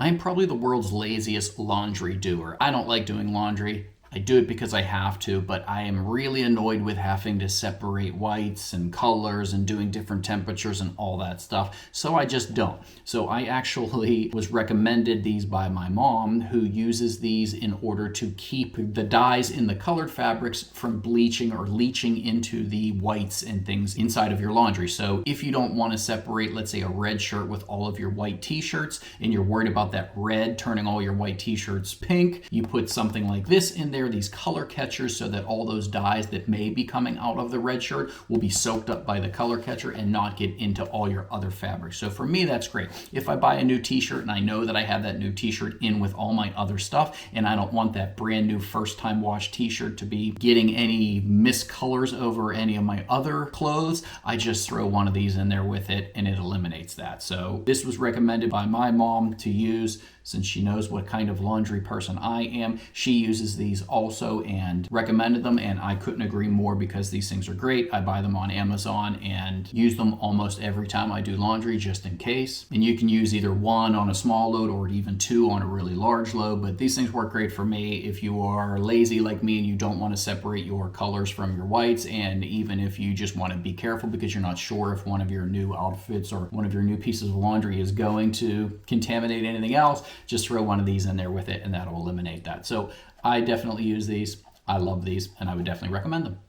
I'm probably the world's laziest laundry doer. I don't like doing laundry. I do it because I have to, but I am really annoyed with having to separate whites and colors and doing different temperatures and all that stuff. So I just don't. So I actually was recommended these by my mom, who uses these in order to keep the dyes in the colored fabrics from bleaching or leaching into the whites and things inside of your laundry. So if you don't want to separate, let's say, a red shirt with all of your white t-shirts, and you're worried about that red turning all your white t-shirts pink, you put something like this in there, these color catchers, so that all those dyes that may be coming out of the red shirt will be soaked up by the color catcher and not get into all your other fabrics. So for me, that's great. If I buy a new t-shirt and I know that I have that new t-shirt in with all my other stuff, and I don't want that brand new first time wash t-shirt to be getting any miscolors over any of my other clothes, I just throw one of these in there with it and it eliminates that. So this was recommended by my mom to use, since she knows what kind of laundry person I am. She uses these also and recommended them, and I couldn't agree more because these things are great. I buy them on Amazon and use them almost every time I do laundry, just in case. And you can use either one on a small load or even two on a really large load, but these things work great for me if you are lazy like me and you don't want to separate your colors from your whites, and even if you just want to be careful because you're not sure if one of your new outfits or one of your new pieces of laundry is going to contaminate anything else, just throw one of these in there with it and that'll eliminate that. So I definitely use these. I love these and I would definitely recommend them.